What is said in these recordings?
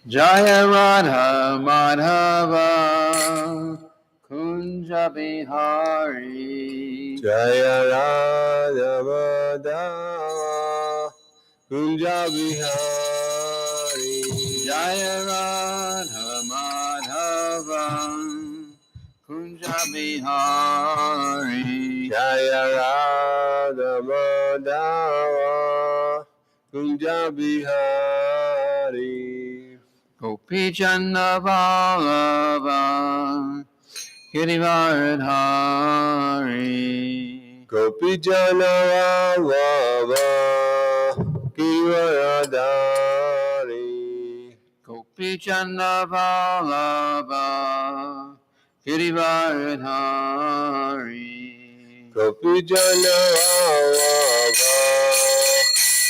Jaya Radha Madhava Kunja Bihari. Jaya Radha Madhava Kunja Bihari. Jaya Radha Madhava Kunja Bihari. Jaya Radha Madhava Kunja Bihari. Gopi Chanda Vallabha Girivaradhari. Gopi Jana Vallabha Girivaradhari. Gopi Chanda Vallabha Girivaradhari. Gopi Jana Vallabha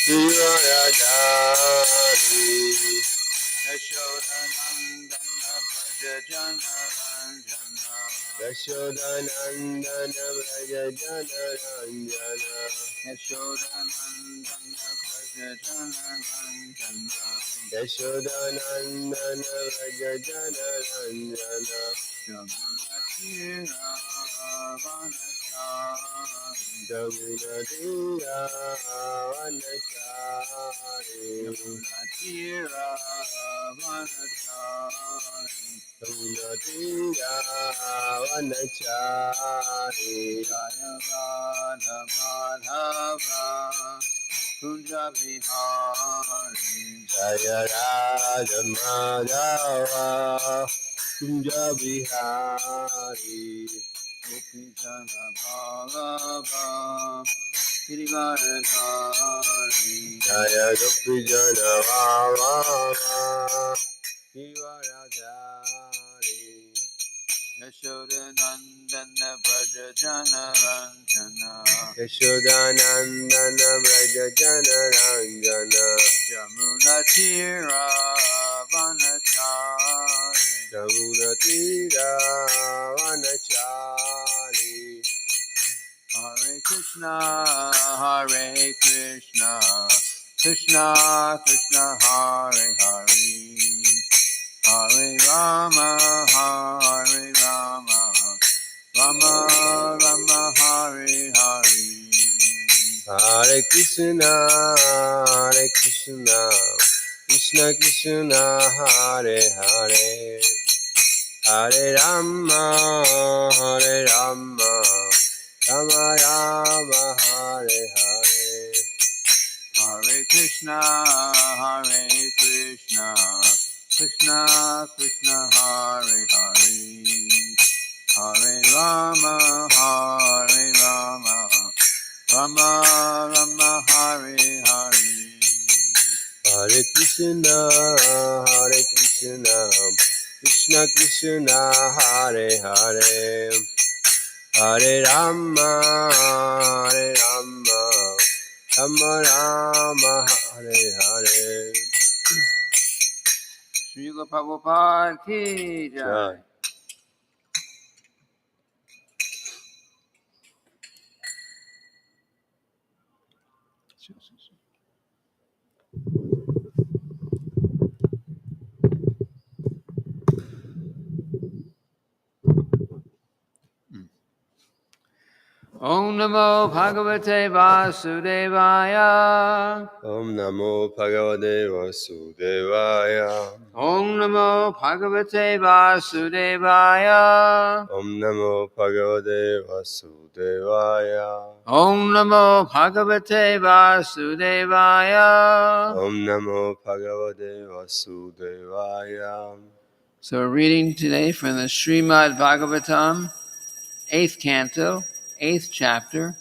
Girivaradhari. Yashodanandana Bhaja Jana Ranjana. Yashodanandana Vraja Jana Ranjana. Yashodanandana Bhaja Jana Ranjana. Yashodanandana Vraja Jana Ranjana. Yamuna Tira Vanachari. Jamuna Tira Vanachari. Yamuna Tira Vanachari. Jamuna Tira Vanachari. Jaya Radha Madhava Kunja Bihari. Jaya Radha Madhava Kunja Bihari. Gopi Jana Vallabha Girivaradhari. Jaya Gopi Jana Vallabha Girivaradhari. Yashodanandana Bhaja Jana Ranjana. Yashodanandana Vraja Jana Ranjana. Jamuna Tira Vanachari. Jamuna Tira Vanachari. Hare Krishna, Hare Krishna, Krishna Krishna, Hare Hare, Hare Rama, Hare Rama, Rama Rama, Hare Hare. Hare Krishna, Hare Krishna, Krishna Krishna, Hare Hare, Hare Rama, Hare Rama, Rama Rama, Hare Hare. Hare Krishna, Hare Krishna, Krishna Krishna, Hare Hare, Hare Rama, Hare Rama, Rama Rama, Hare Hare. Hare Krishna, Hare Krishna, Krishna Krishna, Hare Hare, Hare Rama, Hare Rama, Rama Rama, Hare Hare. Srila Prabhupada ki jai. Jai. Om Namo Bhagavate Vasudevaya. Om Namo Bhagavate Vasudevaya. Om Namo Bhagavate Vasudevaya. Om Namo Bhagavate Vasudevaya. Om Namo Bhagavate Vasudevaya. Om Namo Bhagavate Vasudevaya. So we're reading today from the Srimad-bhagavatam, 8th Canto, 8th chapter,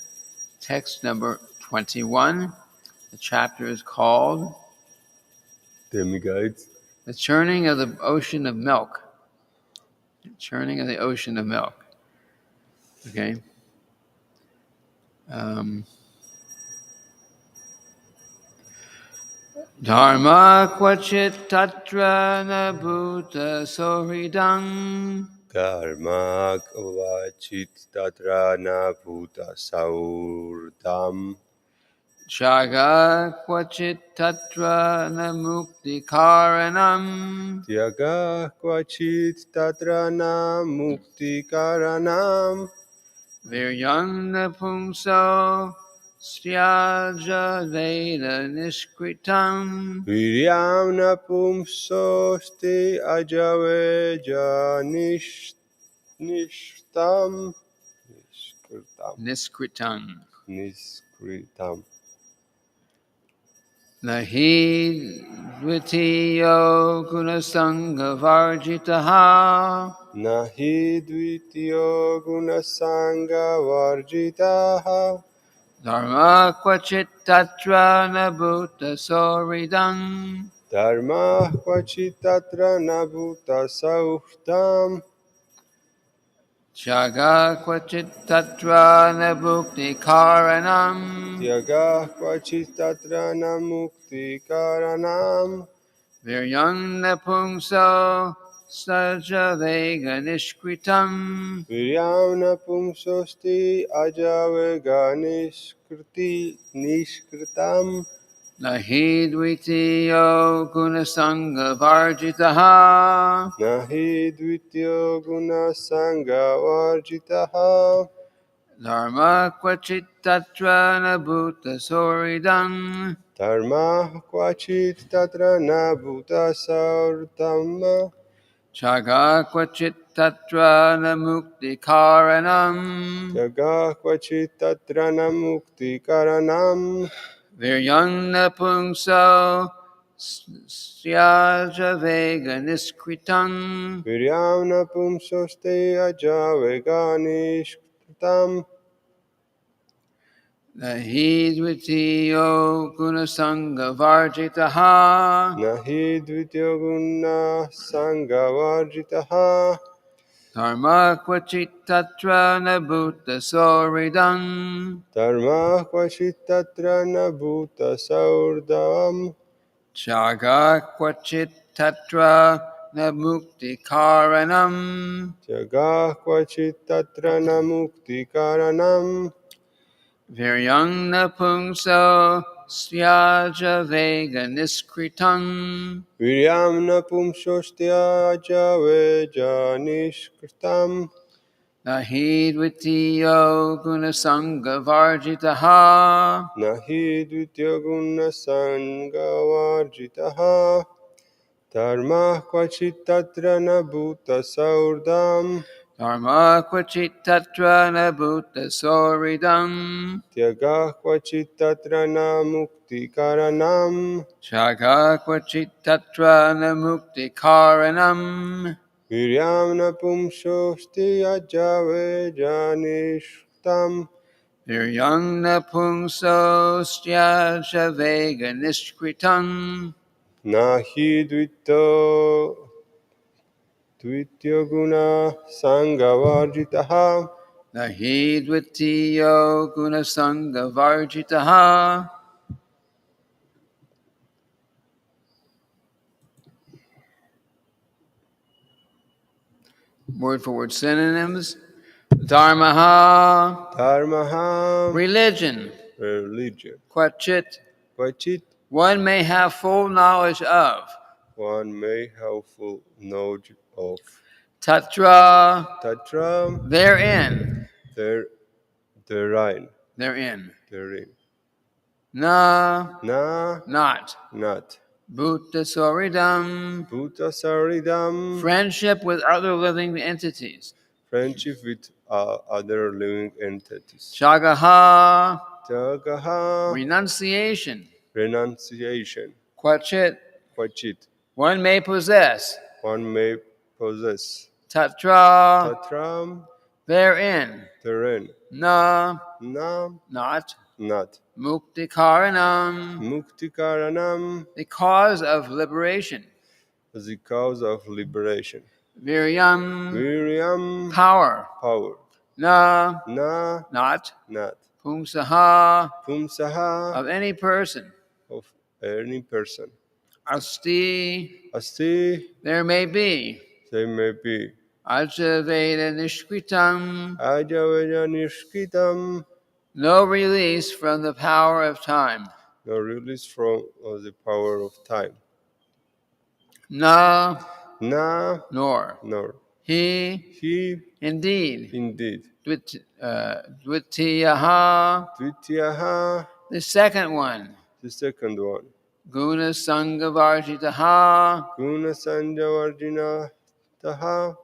text number 21. The chapter is called Demigods. The Churning of the Ocean of Milk. The Churning of the Ocean of Milk. Okay. Dharma kvachit tatra na bhuta sohridam. Dharma kvachit tatra na bhuta saurdam. Chaga kvachit tatra na mukti karanam. Tyaga kvachit tatra na mukti karanam. Viryam napumso syaja veda niskritam. Viryam napumsosti ajaveja nishtam. Niskritam. Nahi dvitiyo gunasanga varjitaha. Nahi dvitiyo gunasanga varjitaha. Dharma kvachit tatra na bhuta soridam. Dharma kvachit tatra nabhuta sauhtam. Jaga kvachit tatra na bhukti karanam. Tyaga kvachit tatra namukti karanam. Viryam napumso saja vega nishkritam. Viryam napumsosti ajavega nishkritam. Nahi dvitiyo gunasanga varjitaha. Nahi dvitiyo gunasanga varjitaha. Dharma kvachit tatra na bhuta soridam. Dharma kvachit tatra nabhuta saurtam. Jaga kvachit tatra na mukti karanam. Tyaga kvachit tatra namukti karanam. Viryam napumso syaja vega niskritam. Viryam napumsosti ajavega nishkritam. Nahi dvitiyo gunasanga varjitaha. Nahi dvitiyo guna sanga varjitaha. Dharma kvachit tatra na bhuta soridam. Dharma kvachit tatra nabhuta saurdam. Jaga kvachit tatra na mukti karanam. Tyaga kvachit tatra namukti karanam. Viryam napumso syaja vega niskritam. Viryam napumsosti ajaveja nishkritam. Nahi dvitiyo gunasanga varjitaha. Nahi dvitiyo guna sanga varjitaha. Dharma kvachit tatra nabhuta saurdam. Dharma kvachit tatra na bhuta soridam. Tyaga kvachit tatra namukti karanam. Jaga kvachit tatra na mukti karanam. Viryam napumsosti ajaveja nishkritam. Viryam napumso syaja vega niskritam. Nahi dvitiyo guna sanga varjitaha. Nahi dvitiyo gunasanga varjitaha. Word for word synonyms. Dharmaha, Dharmaha, religion. religion. Kvachit, Kvachit, one may have full knowledge of. one may have full knowledge of. Tatra, Tatra, therein. therein. Therein. Na, not. Not. Bhuta soridam, Bhuta saridam, friendship with other living entities. friendship with other living entities. Jagaha, Jagaha, renunciation. renunciation. Kvachit, Kvachit, one may possess. one may possess. Tatra, Tatram, therein. therein. Na, Not. mukti karanam, Muktikaranam, the cause of liberation. the cause of liberation. Viryam, Viryam, power. Na, not. Pumsaha, Pumsaha, of any person. of any person. Asti, Asti, there may be. they may be. Ajaveda nishkritam, Ajaveja nishkitam, no release from the power of time. no release from the power of time. Na, Na, nor. nor. He, He, indeed. indeed. Dvitiyaha, Dvitiyaha, the second one. the second one. Guna Sangavarjitaha, Guna Sanjavarjina Taha,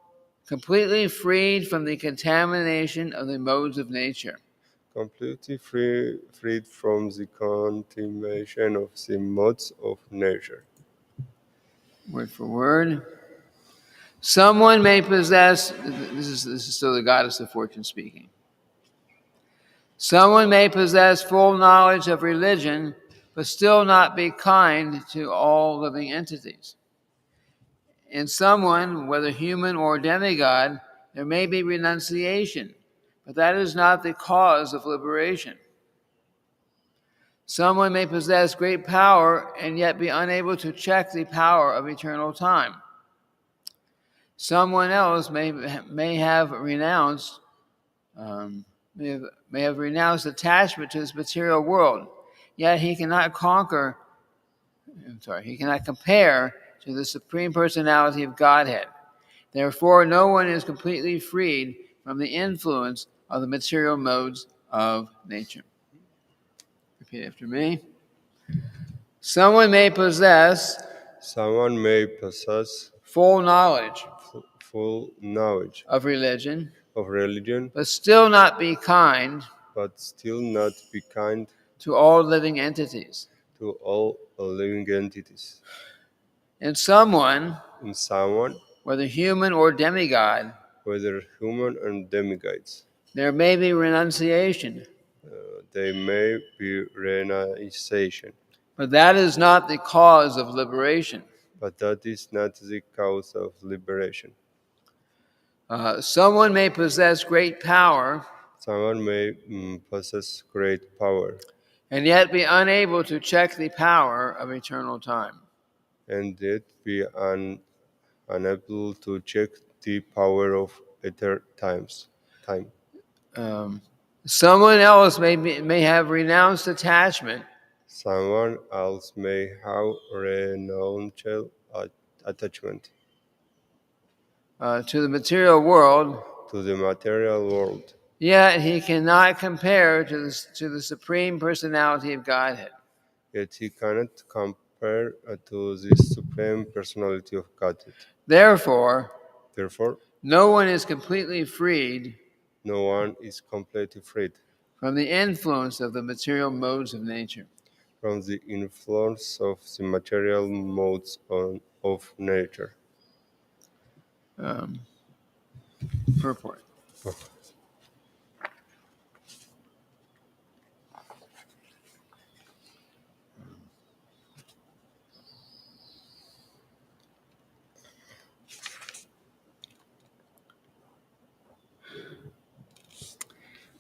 completely freed from the contamination of the modes of nature. completely freed from the contamination of the modes of nature. Word for word. Someone may possess, this is still the goddess of fortune speaking. Someone may possess full knowledge of religion, but still not be kind to all living entities. In someone, whether human or demigod, there may be renunciation, but that is not the cause of liberation. Someone may possess great power and yet be unable to check the power of eternal time. Someone else may have renounced attachment to this material world, yet he cannot compare to the Supreme Personality of Godhead. Therefore, no one is completely freed from the influence of the material modes of nature. Repeat after me. Someone may possess full knowledge of religion, but still not be kind to all living entities. In someone, whether human or demigod, there may be renunciation, but that is not the cause of liberation. Someone may possess great power and yet be unable to check the power of eternal time. Unable to check the power of time. Someone else may have renounced attachment. Someone else may have renounced attachment to the material world, yet he cannot compare to the Supreme Personality of Godhead. Yet he cannot compare to the Supreme Personality of Godhead. Therefore, no one is completely freed from the influence of the material modes of nature. Purport.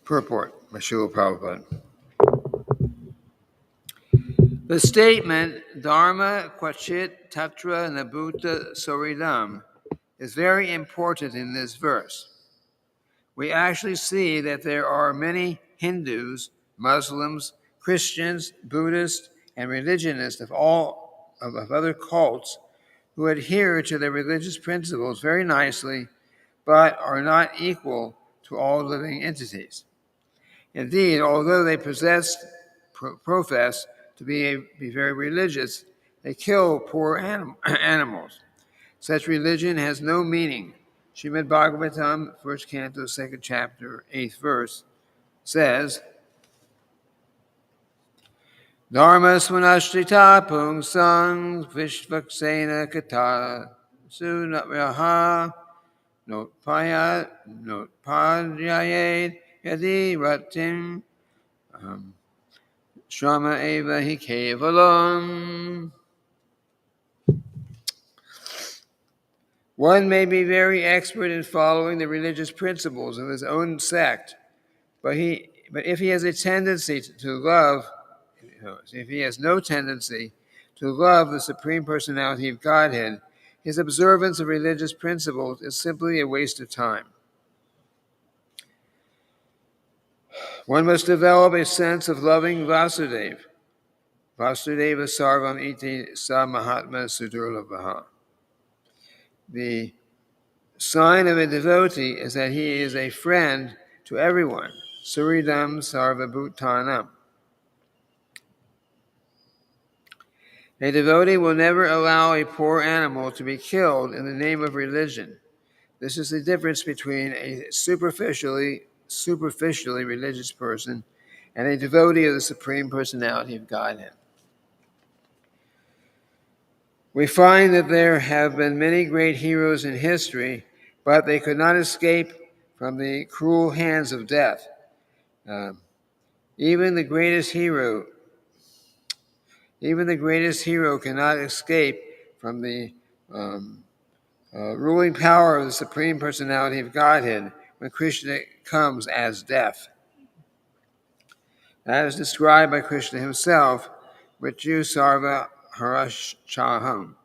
Purport by Srila Prabhupada. The statement Dharma Quachit Tatra Nabhuta Soridam is very important in this verse. We actually see that there are many Hindus, Muslims, Christians, Buddhists, and religionists of other cults who adhere to their religious principles very nicely, but are not equal to all living entities. Indeed, although they profess to be very religious, they kill poor animals. Such religion has no meaning. Srimad-bhagavatam, 1st Canto, 2nd chapter, 8th verse, says, Dharma svanashrita pungsang vishvaksena kata sunavyaha notpadyayed yadi ratim shrama eva hi kevalam. One may be very expert in following the religious principles of his own sect, but if he has no tendency to love the Supreme Personality of Godhead, his observance of religious principles is simply a waste of time. One must develop a sense of loving Vasudeva. Vasudeva sarvam iti sa mahatma sudurlabhaha. The sign of a devotee is that he is a friend to everyone. Suridam sarvabhutanam. A devotee will never allow a poor animal to be killed in the name of religion. This is the difference between a superficially religious person and a devotee of the Supreme Personality of Godhead. We find that there have been many great heroes in history, but they could not escape from the cruel hands of death. Even the greatest hero cannot escape from the ruling power of the Supreme Personality of Godhead when Krishna comes as death. That is described by Krishna himself, Mrityu Sarva Harashchaham.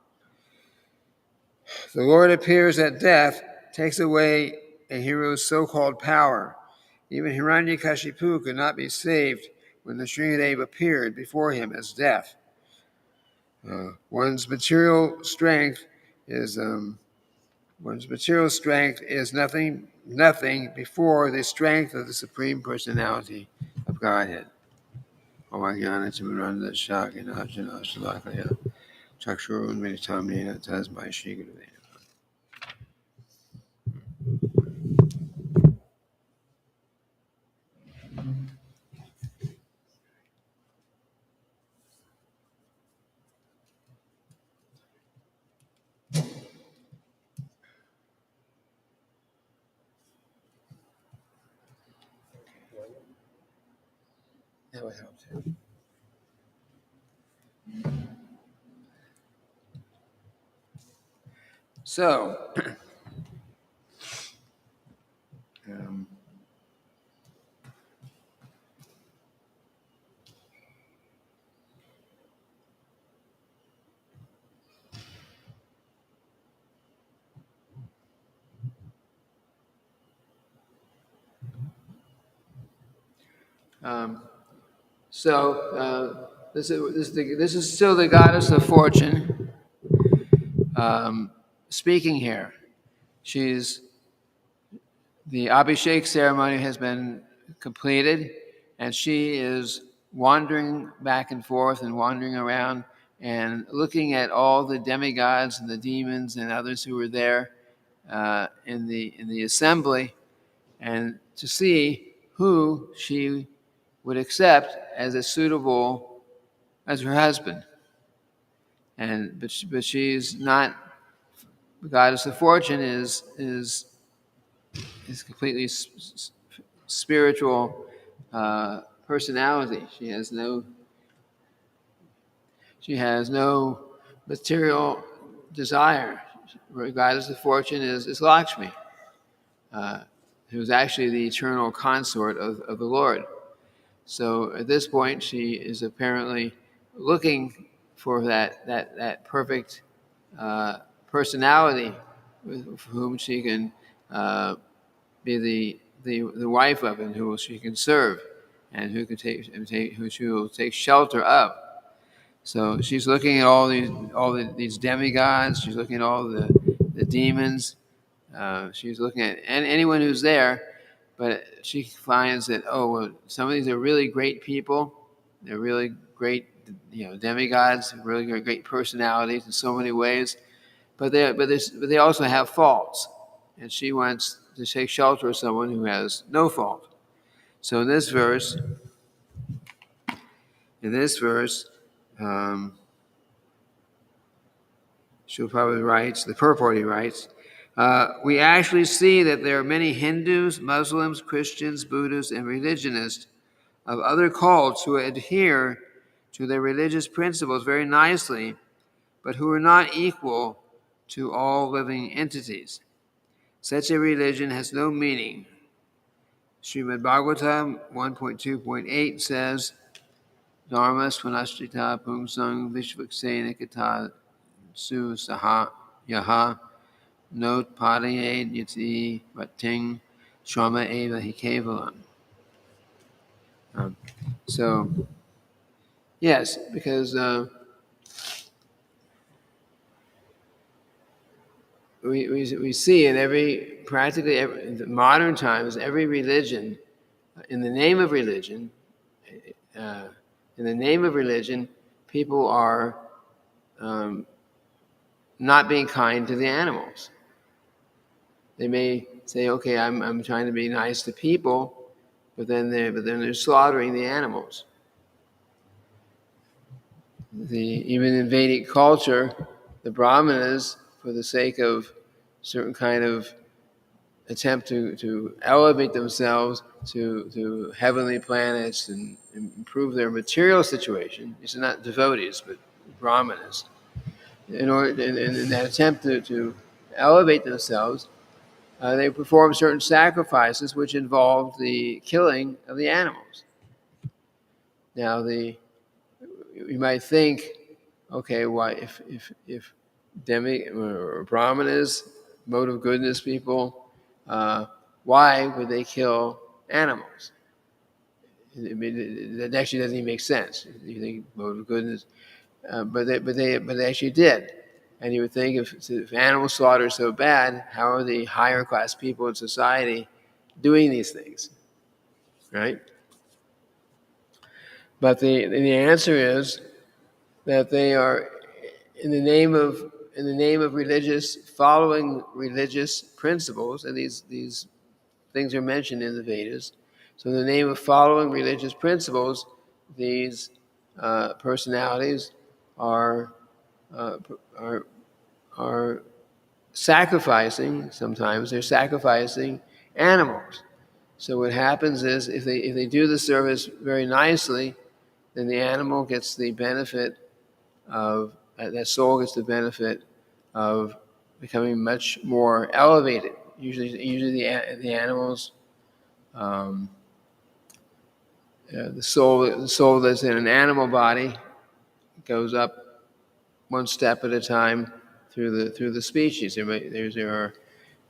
The Lord appears at death, takes away a hero's so-called power. Even Hiranyakashipu could not be saved when the Sringadeva appeared before him as death. One's material strength is nothing before the strength of the Supreme Personality of Godhead. That would help too. So, this is still the goddess of fortune speaking here. The Abhishek ceremony has been completed, and she is wandering back and forth and wandering around and looking at all the demigods and the demons and others who were there in the assembly, and to see who she would accept as her husband. But she's not. The goddess of fortune is completely spiritual personality. She has no material desire. The goddess of fortune is Lakshmi, who is actually the eternal consort of the Lord. So at this point, she is apparently looking for that perfect personality with whom she can be the wife of, and who she can serve, and who she will take shelter of. So she's looking at all these demigods. She's looking at all the demons. She's looking at anyone who's there, but she finds that some of these are really great people. They're really great, demigods. Really great personalities in so many ways, but they also have faults, and she wants to take shelter of someone who has no fault. So in this verse, Srila writes, the purport he writes, we actually see that there are many Hindus, Muslims, Christians, Buddhists, and religionists of other cults who adhere to their religious principles very nicely, but who are not equal to all living entities. Such a religion has no meaning. Srimad-bhagavatam 1.2.8 says, Dharma svanashrita pumsang vishvaksena kata su saha yaha not padayed yati vating shama eva hi kevalam. So, yes, because we see in practically in modern times, every religion, in the name of religion, uh, people are not being kind to the animals. They may say, "Okay, I'm trying to be nice to people," but then they're slaughtering the animals. Even in Vedic culture, the Brahmanas, for the sake of certain kind of attempt to elevate themselves to heavenly planets and improve their material situation. These are not devotees, but Brahmanas. In that attempt to elevate themselves, they perform certain sacrifices which involve the killing of the animals. Now, you might think, okay, why if demi or Brahmanas, mode of goodness people, why would they kill animals? I mean, that actually doesn't even make sense. You think mode of goodness, but they actually did. And you would think if animal slaughter is so bad, how are the higher class people in society doing these things, right? But the answer is that they are in the name of following religious principles, and these things are mentioned in the Vedas. So, in the name of following religious principles, these personalities are uh, are are sacrificing. Sometimes they're sacrificing animals. So what happens is if they do the service very nicely, then the animal gets the benefit of that soul gets the benefit of becoming much more elevated. Usually the animals, the soul that's in an animal body goes up one step at a time through the species. There are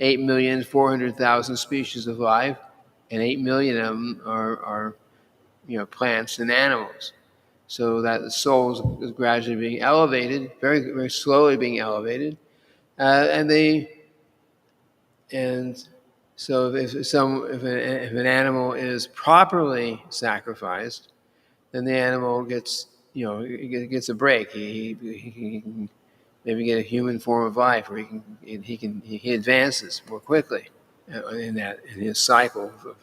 8,400,000 species of life, and 8 million of them are plants and animals. So that the soul is gradually being elevated, very very slowly being elevated, and so if an animal is properly sacrificed, then the animal gets gets a break. He can maybe get a human form of life, or he advances more quickly in his cycle of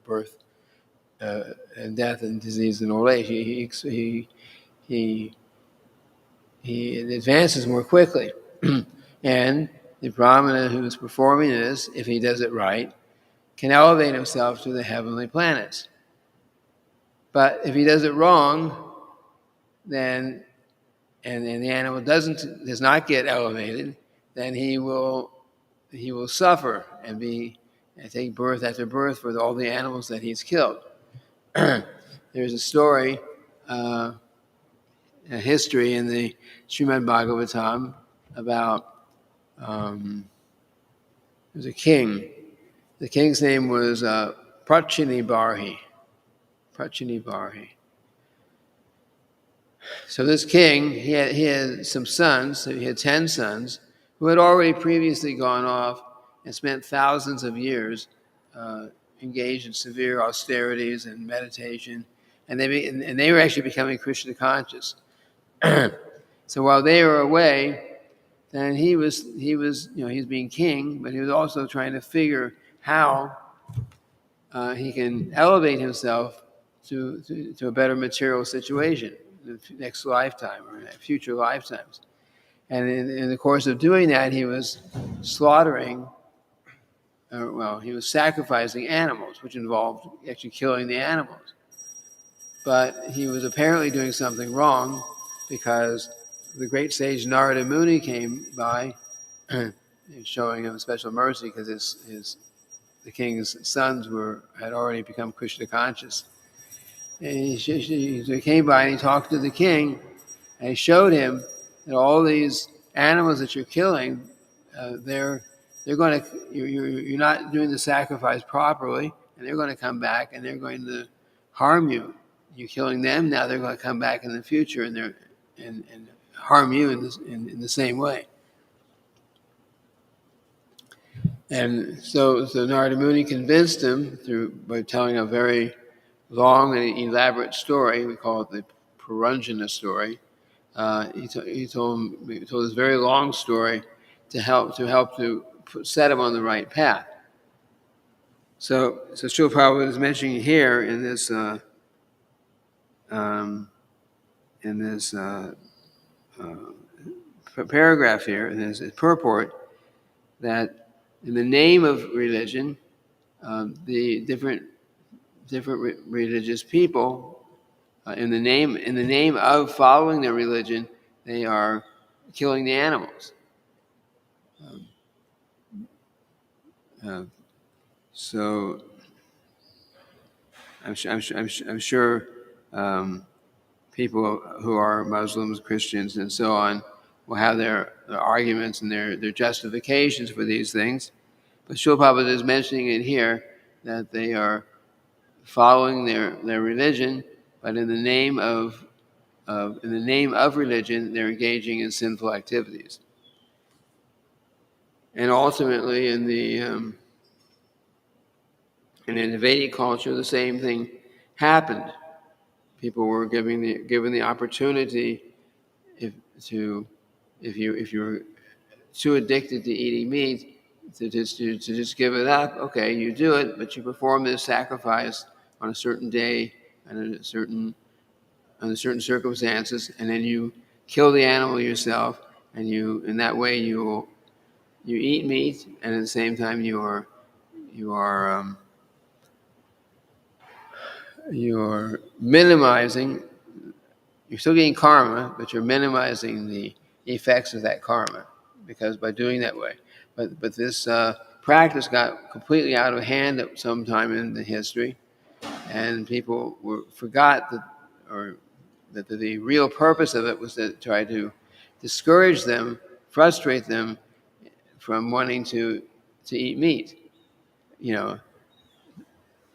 birth and death and disease and old age. He advances more quickly. And the Brahmana who is performing this, if he does it right, can elevate himself to the heavenly planets. But if he does it wrong, then and the animal does not get elevated, then he will suffer and take birth after birth for all the animals that he's killed. There's a story, a history in the Srimad-bhagavatam about there's a king. The king's name was Prachini Barhi. So this king, he had some sons. He had 10 sons who had already previously gone off and spent thousands of years engaged in severe austerities and meditation, and they were actually becoming Krishna conscious. So while they were away, then he's being king, but he was also trying to figure how he can elevate himself to a better material situation in the next lifetime or in future lifetimes. And in the course of doing that, he was he was sacrificing animals, which involved actually killing the animals. But he was apparently doing something wrong because the great sage Narada Muni came by, showing him special mercy because the king's sons had already become Krishna conscious. And he came by and he talked to the king, and he showed him that all these animals that you're killing, they're going to you're not doing the sacrifice properly, and they're going to come back and they're going to harm you. You killing them, now they're going to come back in the future and harm you in the same way. And so Narada Muni convinced him by telling a very long and elaborate story. We call it the Puranjana story. He told this very long story to help to set him on the right path. So Srila Prabhupada is mentioning here in this paragraph here, in this purport, that in the name of religion, the different religious people, in the name of following their religion, they are killing the animals. So I'm sure people who are Muslims, Christians, and so on will have their arguments and their justifications for these things. But Srila Prabhupada is mentioning it here that they are following their religion, but in the name of religion, they're engaging in sinful activities. And ultimately, in the Vedic culture, the same thing happened. People were given the opportunity, if you're too addicted to eating meat, to just give it up. Okay, you do it, but you perform this sacrifice on a certain day and under certain circumstances, and then you kill the animal yourself, and in that way you eat meat, and at the same time you are minimizing. You're still getting karma, but you're minimizing the effects of that karma, because by doing that way. But this practice got completely out of hand at some time in the history, and people forgot that the real purpose of it was to try to discourage them, frustrate them from wanting to eat meat.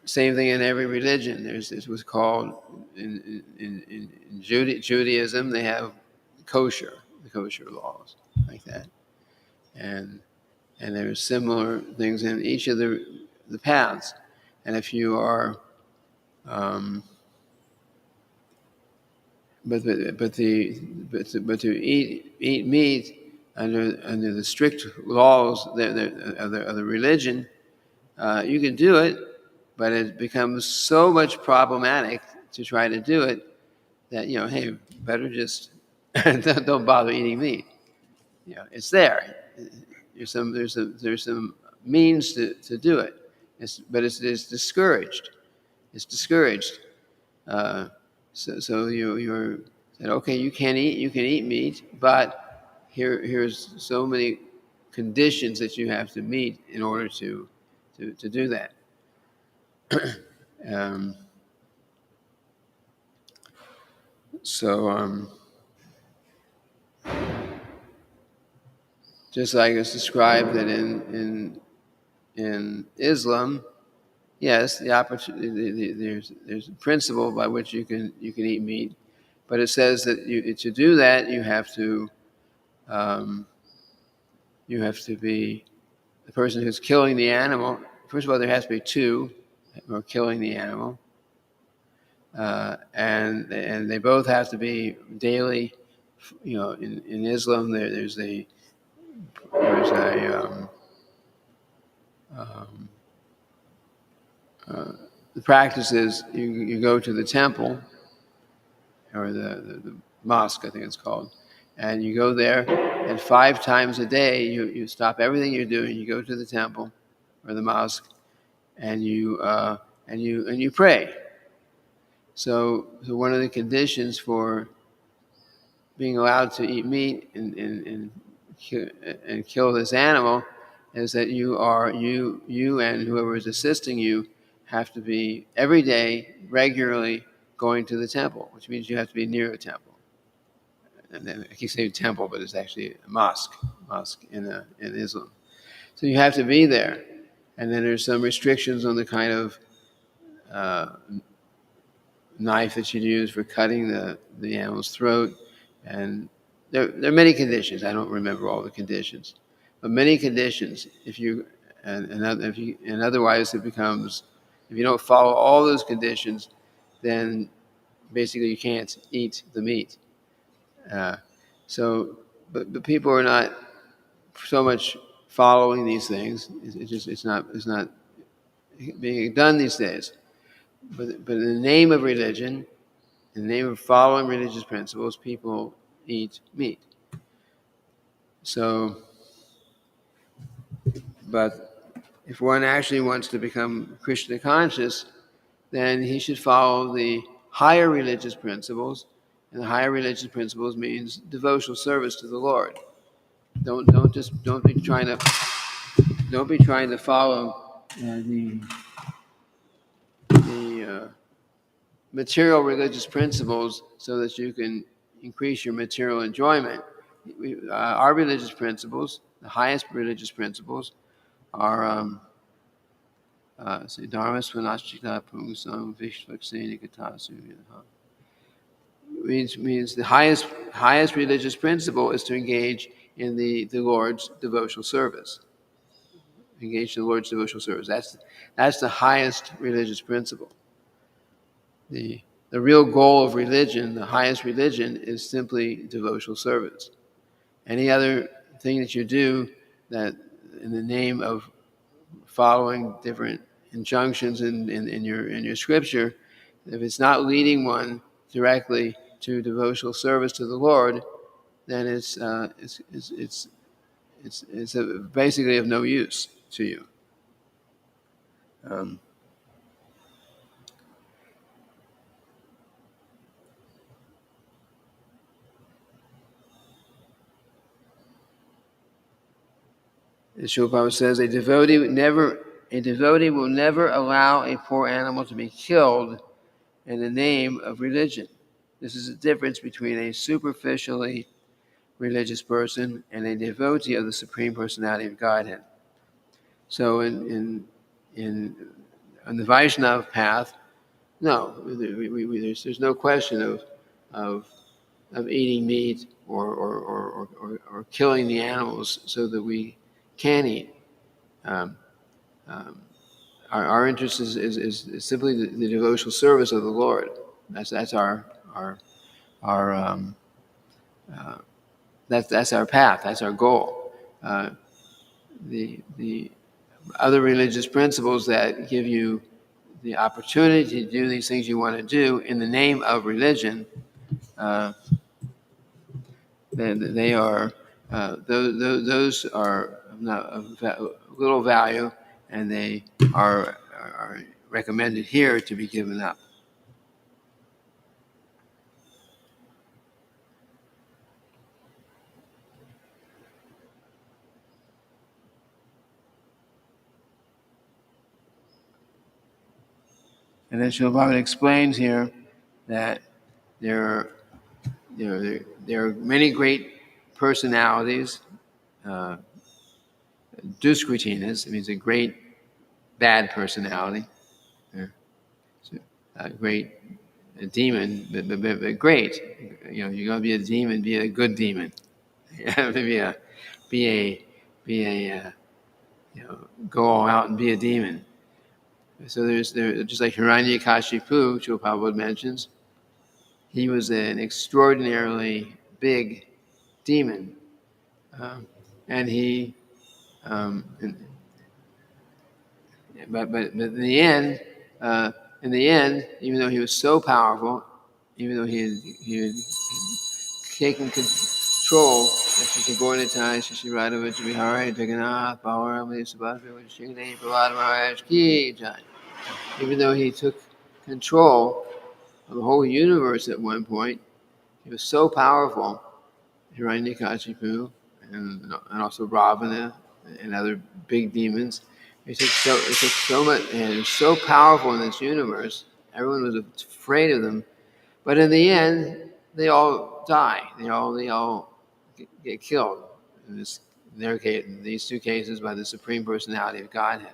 Same thing in every religion. This was called in Judaism. They have the kosher laws like that, and there's similar things in each of the paths. And if you are, but to eat meat under the strict laws of the religion, you can do it. But it becomes so much problematic to try to do it that, hey, better just don't bother eating meat. It's there. There's some means to do it. But it's discouraged. It's discouraged. So you're said, okay, you can eat meat, but here's so many conditions that you have to meet in order to do that. Just like it's described that in Islam, yes, the opportunity there's a principle by which you can eat meat, but it says that to do that you have to be the person who's killing the animal. First of all, there has to be two who are killing the animal, and they both have to be daily. In Islam, there's a the practice is you go to the temple or the mosque, I think it's called, and you go there, and 5 times a day you stop everything you're doing, you go to the temple or the mosque, and you pray. So one of the conditions for being allowed to eat meat and kill this animal is that you and whoever is assisting you have to be every day regularly going to the temple, which means you have to be near a temple. And then I keep saying temple, but it's actually a mosque in Islam. So you have to be there, and then there's some restrictions on the kind of knife that you'd use for cutting the animal's throat. And there are many conditions. I don't remember all the conditions, but many conditions. And otherwise it becomes, if you don't follow all those conditions, then basically you can't eat the meat. But people are not so much following these things. It's not being done these days. But in the name of religion, in the name of following religious principles, people eat meat. So, but if one actually wants to become Krishna conscious, then he should follow the higher religious principles, and the higher religious principles means devotional service to the Lord. Don't be trying to follow the material religious principles so that you can increase your material enjoyment. Our religious principles, the highest religious principles, are Dharma Svanashchita Pungsam Vishvakseni Katasu. Means the highest religious principle is to engage in the Lord's devotional service. Engage in the Lord's devotional service. That's the highest religious principle. The real goal of religion, the highest religion, is simply devotional service. Any other thing that you do that in the name of following different injunctions in your scripture, if it's not leading one directly to devotional service to the Lord, then it's basically of no use to you. As Srila Prabhupada says, a devotee will never allow a poor animal to be killed in the name of religion. This is the difference between a superficially religious person and a devotee of the Supreme Personality of Godhead. So on the Vaishnava path, no, there's no question of eating meat or killing the animals so that we can eat. Our interest is simply the devotional service of the Lord. That's our that's our path. That's our goal. The other religious principles that give you the opportunity to do these things you want to do in the name of religion, they are those are not of little value, and they are recommended here to be given up. And then Srila Bhagavatam explains here that there are many great personalities. Duskritinas, it means a great bad personality. A great demon, but great. You're going to be a demon, be a good demon. You have to go all out and be a demon. So there's just like Hiranyakashipu, Srila Prabhupada mentions, he was an extraordinarily big demon, and he, but in the end, even though he was so powerful, even though he had taken control, even though he took control of the whole universe at one point, he was so powerful, Hiranyakashipu, and also Ravana and other big demons. He took so much, and he was so powerful in this universe. Everyone was afraid of them, but in the end, they all die. They all get killed. In their case, in these two cases, by the Supreme Personality of Godhead.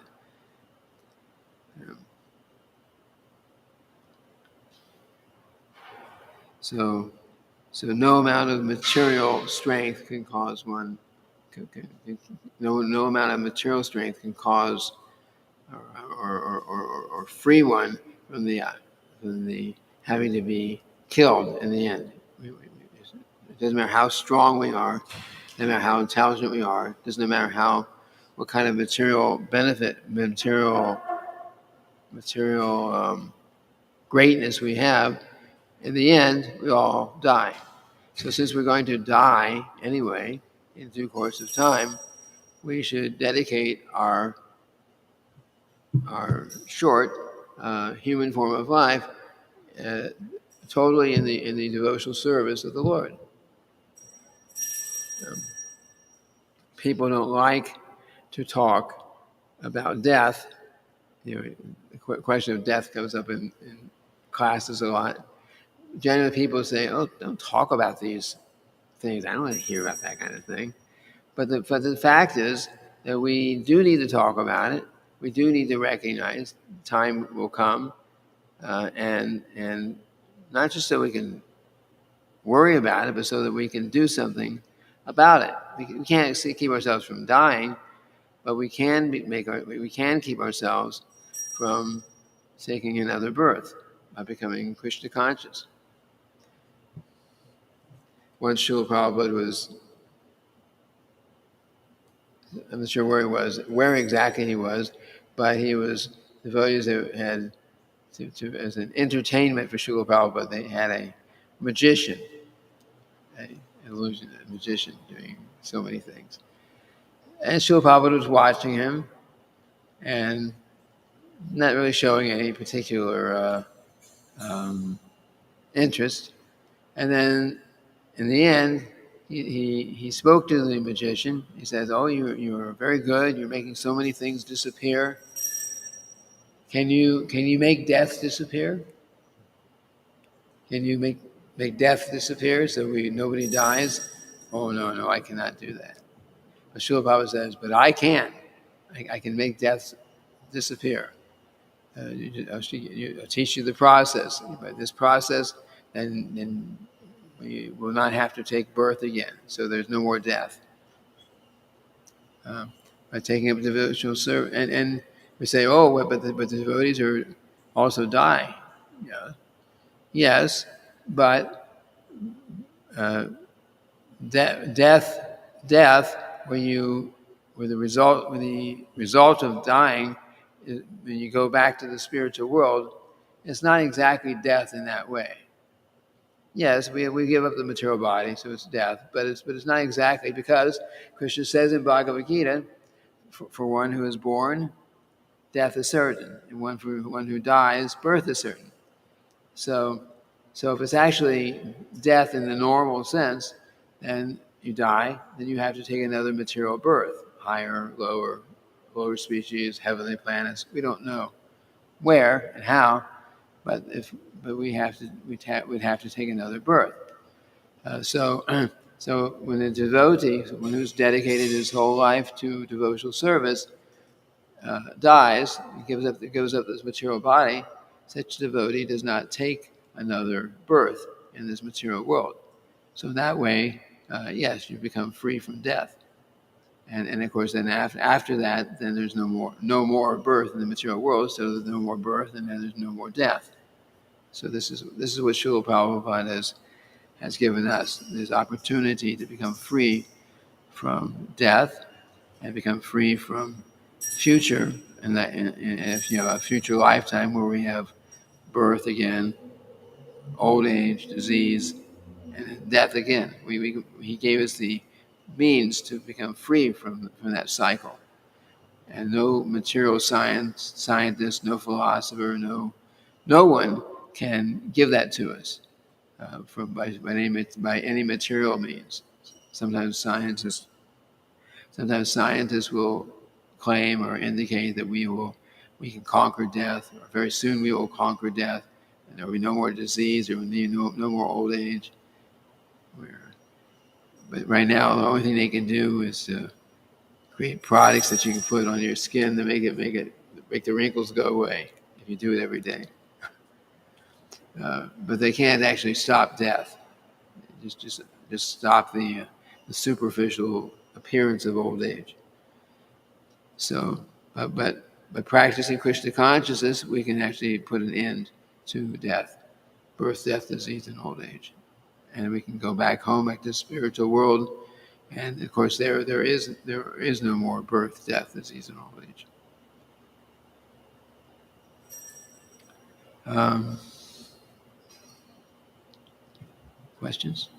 So no amount of material strength can cause one. No amount of material strength can cause or free one from the having to be killed in the end. It doesn't matter how strong we are, no matter how intelligent we are, it doesn't matter what kind of material benefit, material greatness we have. In the end, we all die. So since we're going to die anyway, in due course of time, we should dedicate our short human form of life totally in the devotional service of the Lord. People don't like to talk about death. The question of death comes up in classes a lot. Generally, people say, "Oh, don't talk about these things. I don't want to hear about that kind of thing." But the fact is that we do need to talk about it. We do need to recognize time will come, and not just so we can worry about it, but so that we can do something about it. We can't keep ourselves from dying, but we can keep ourselves from taking another birth by becoming Krishna conscious. Once Srila Prabhupada was, I'm not sure where exactly he was, but he was, devotees that had, as an entertainment for Srila Prabhupada, they had a magician, an illusionist, a magician doing so many things. And Srila Prabhupada was watching him and not really showing any particular interest. And then in the end, he spoke to the magician. He says, "Oh, you're very good. You're making so many things disappear. Can you make death disappear? Can you make death disappear so nobody dies?" "Oh, no, I cannot do that." But Srila Prabhupada says, "But I can. I can make death disappear. I'll teach you the process. By this process, then we will not have to take birth again. So there's no more death." By taking up devotional service, and we say, "Oh, but the devotees are also die." Yeah. Yes, but death, when the result of dying, when you go back to the spiritual world, it's not exactly death in that way. Yes, we give up the material body, so it's death, but it's not exactly, because Krishna says in Bhagavad Gita, for one who is born, death is certain, and for one who dies, birth is certain. So if it's actually death in the normal sense, then you die, then you have to take another material birth, higher, lower species, heavenly planets. We don't know where and how, but we'd have to take another birth. So when a devotee, someone who's dedicated his whole life to devotional service, dies, gives up this material body, such a devotee does not take another birth in this material world. So that way, yes, you become free from death. And of course, then after that, then there's no more birth in the material world. So there's no more birth, and then there's no more death. So this is what Srila Prabhupada has given us, this opportunity to become free from death and become free from future, and that if you have a future lifetime where we have birth again, old age, disease, and death again. He gave us the means to become free from that cycle. And no material scientist, no philosopher, no one can give that to us by any material means. Sometimes scientists will claim or indicate that we can conquer death, or very soon we will conquer death, and there will be no more disease, there will be no more old age. But right now, the only thing they can do is create products that you can put on your skin to make the wrinkles go away if you do it every day. but they can't actually stop death. Just stop the superficial appearance of old age. So, but practicing Krishna consciousness, we can actually put an end to death, birth, death, disease, and old age, and we can go back home, back to the spiritual world. And of course, there is no more birth, death, disease, and old age. Questions?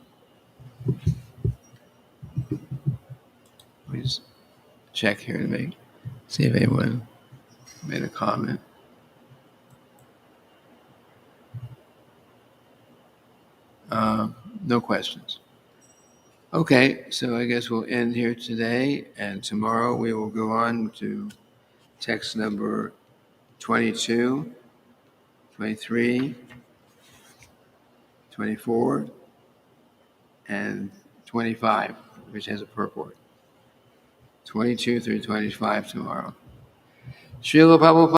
Please check here to see if anyone made a comment. No questions. Okay, so I guess we'll end here today, and tomorrow we will go on to text number 22, 23, 24, and 25, which has a purport. 22 through 25 tomorrow. Srila Prabhupada